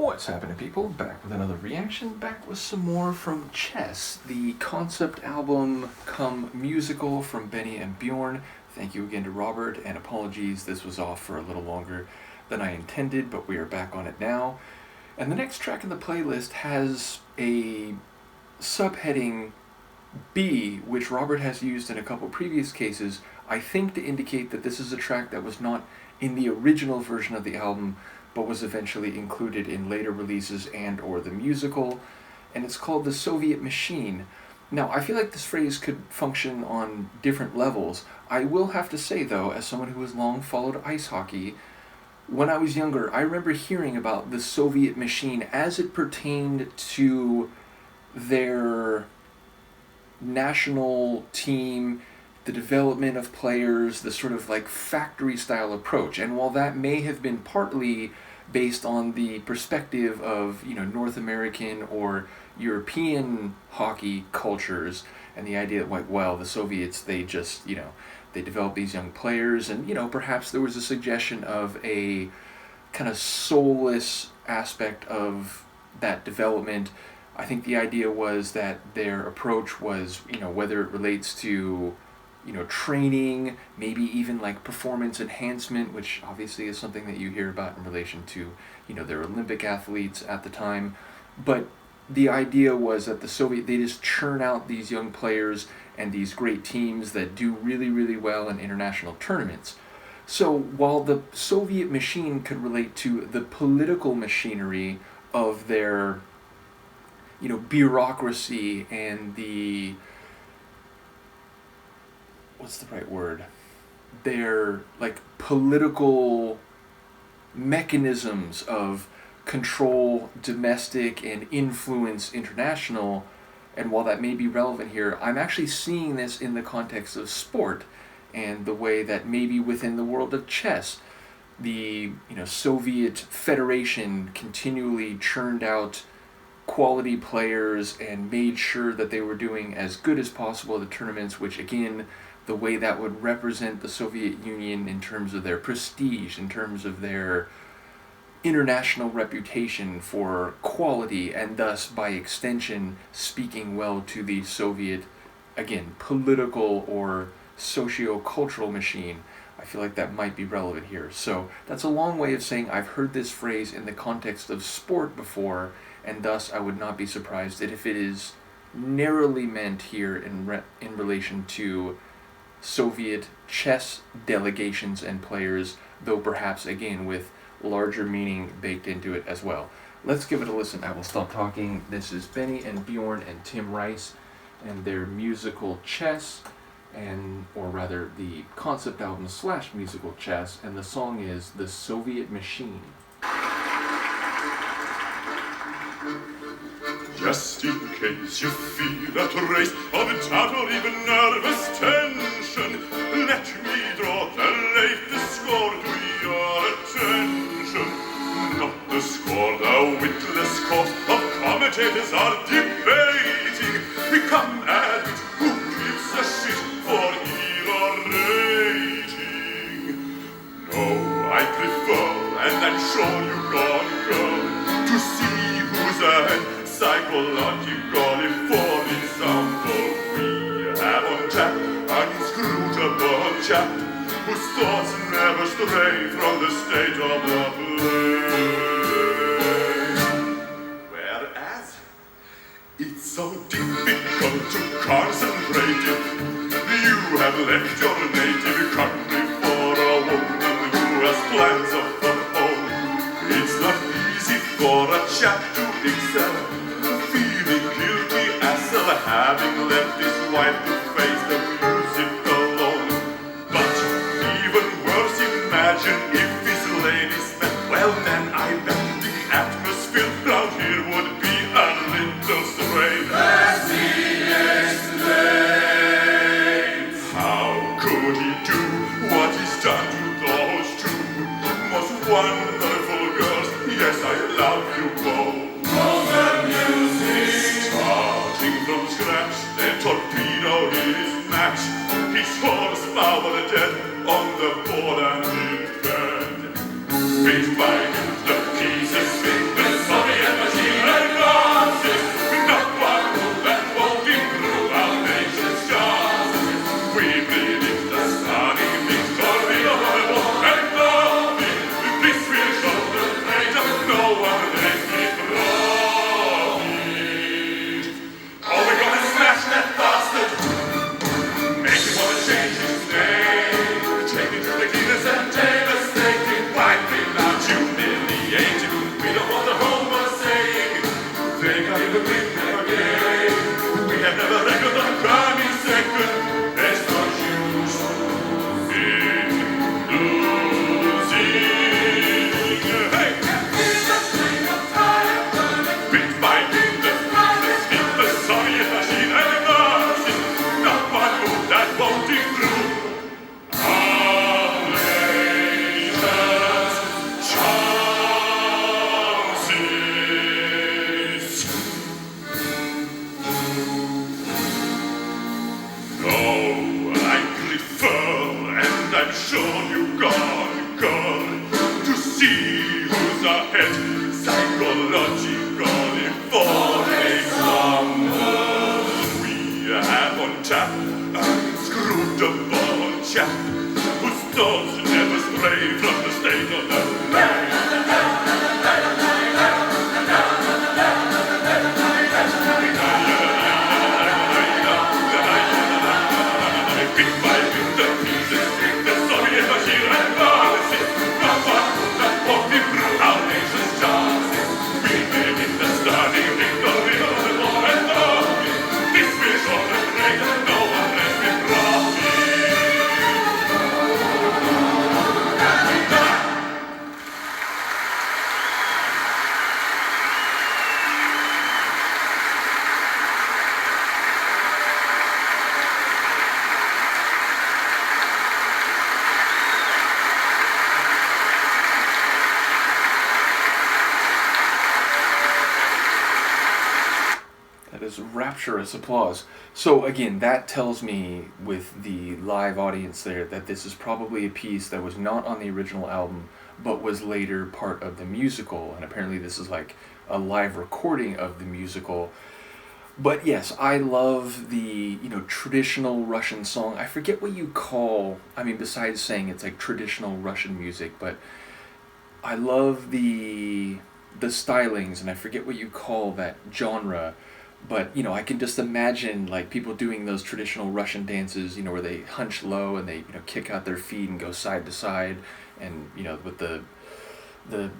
What's happening, people? Back with another reaction, back with some more from Chess, the concept album come musical from Benny and Bjorn. Thank you again to Robert, and apologies, this was off for a little longer than I intended, but we are back on it now. And the next track in the playlist has a subheading B, which Robert has used in a couple previous cases, I think to indicate that this is a track that was not in the original version of the album, but was eventually included in later releases and or the musical, and it's called The Soviet Machine. Now, I feel like this phrase could function on different levels. I will have to say, though, as someone who has long followed ice hockey, when I was younger, I remember hearing about the Soviet Machine as it pertained to their national team, the development of players, the sort of like factory-style approach. And while that may have been partly based on the perspective of, North American or European hockey cultures, and the idea that, the Soviets, they just, they developed these young players, and, perhaps there was a suggestion of a kind of soulless aspect of that development. I think the idea was that their approach was, whether it relates to training, maybe even like performance enhancement, which obviously is something that you hear about in relation to, their Olympic athletes at the time. But the idea was that they just churn out these young players and these great teams that do really, really well in international tournaments. So while the Soviet machine could relate to the political machinery of their, bureaucracy and the, what's the right word? Their political mechanisms of control domestic and influence international, and while that may be relevant here, I'm actually seeing this in the context of sport and the way that maybe within the world of chess, the Soviet Federation continually churned out quality players and made sure that they were doing as good as possible at the tournaments, which again, the way that would represent the Soviet Union in terms of their prestige, in terms of their international reputation for quality, and thus, by extension, speaking well to the Soviet, again, political or socio-cultural machine. I feel like that might be relevant here. So that's a long way of saying I've heard this phrase in the context of sport before, and thus I would not be surprised if it is narrowly meant here in relation to Soviet chess delegations and players, though perhaps again with larger meaning baked into it as well. Let's give it a listen. I will stop talking. This is Benny and Bjorn and Tim Rice and their musical Chess, or rather the concept album / musical Chess, and the song is The Soviet Machine. Just in case you feel at a race of a doubt or even nervous tension, let me draw the latest score to your attention. Not the score the witless court of commentators are debating. We come at it, who gives a shit for ill or rating? No, I prefer, and I'm sure you gonna go to see who's ahead. Psychologically, for example, we have on tap an inscrutable chap whose thoughts never stray from the state of the play. Whereas it's so difficult to concentrate if you have left your native country for a woman who has plans of her own. It's not easy for a chap to excel, having left his wife to face the music alone. But even worse, imagine if his ladies met. Well then, I bet the atmosphere round here would be a little strange. As he explains, how could he do what he's done to those two most wonderful girls? Yes, I love you both. From scratch, they torpedo his match. His horsepower dead on the board and in bed. Bit by bit, the pieces fit the Rapturous applause. So again, that tells me with the live audience there that this is probably a piece that was not on the original album but was later part of the musical, and apparently this is like a live recording of the musical. But yes, I love the, traditional Russian song. I forget what you call, besides saying it's like traditional Russian music, but I love the stylings, and I forget what you call that genre. But, I can just imagine, like, people doing those traditional Russian dances, where they hunch low and they, kick out their feet and go side to side. And, with the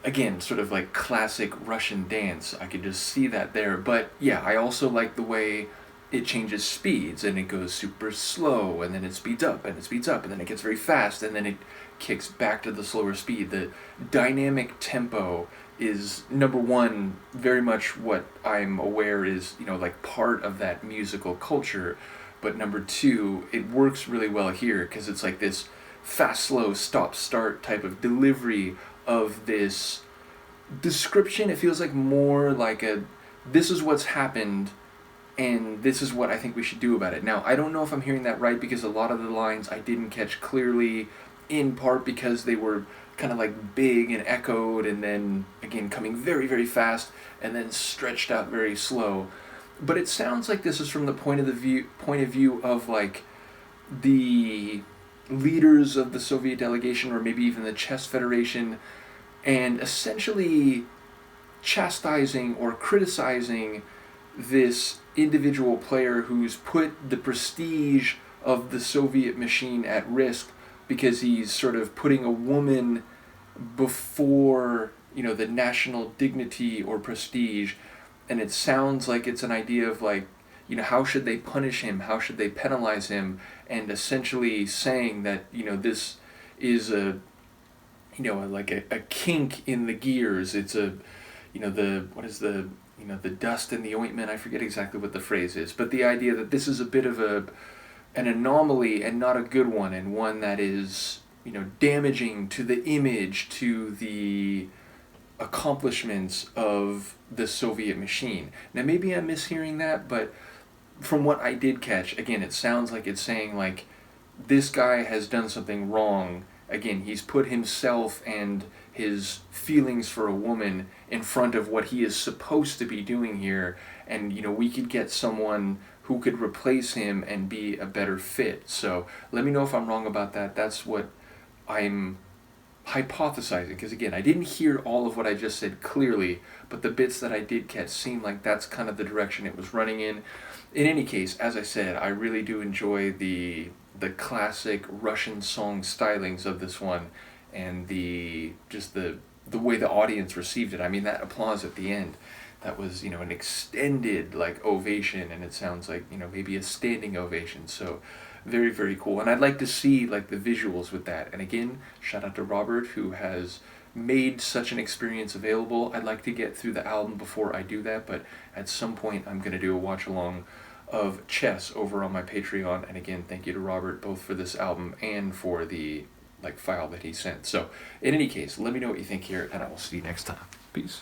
again, sort of like classic Russian dance. I could just see that there. But, yeah, I also like the way it changes speeds. And it goes super slow, and then it speeds up, and it speeds up, and then it gets very fast, and then it kicks back to the slower speed. The dynamic tempo is, number one, very much what I'm aware is, like part of that musical culture. But number two, it works really well here because it's like this fast, slow, stop, start type of delivery of this description. It feels like more like this is what's happened and this is what I think we should do about it. Now, I don't know if I'm hearing that right because a lot of the lines I didn't catch clearly, in part because they were kind of like big and echoed, and then again coming very, very fast and then stretched out very slow. But it sounds like this is from the point of view of like the leaders of the Soviet delegation, or maybe even the Chess Federation, and essentially chastising or criticizing this individual player who's put the prestige of the Soviet machine at risk because he's sort of putting a woman before, the national dignity or prestige. And it sounds like it's an idea of like, how should they punish him? How should they penalize him? And essentially saying that, this is a kink in the gears. It's the dust in the ointment. I forget exactly what the phrase is, but the idea that this is a bit of an anomaly and not a good one, and one that is, damaging to the image, to the accomplishments of the Soviet machine. Now, maybe I'm mishearing that, but from what I did catch, again, it sounds like it's saying, like, this guy has done something wrong. Again, he's put himself and his feelings for a woman in front of what he is supposed to be doing here, and, we could get someone who could replace him and be a better fit. So let me know if I'm wrong about that. That's what I'm hypothesizing, because again, I didn't hear all of what I just said clearly, but the bits that I did catch seemed like that's kind of the direction it was running in. In any case, as I said, I really do enjoy the classic Russian song stylings of this one, and the way the audience received it. I mean, that applause at the end, that was, an extended like ovation, and it sounds like, maybe a standing ovation. So very, very cool. And I'd like to see like the visuals with that. And again, shout out to Robert, who has made such an experience available. I'd like to get through the album before I do that, but at some point I'm going to do a watch along of Chess over on my Patreon. And again, thank you to Robert both for this album and for the file that he sent. So in any case, let me know what you think here, and I will see you next time. Peace.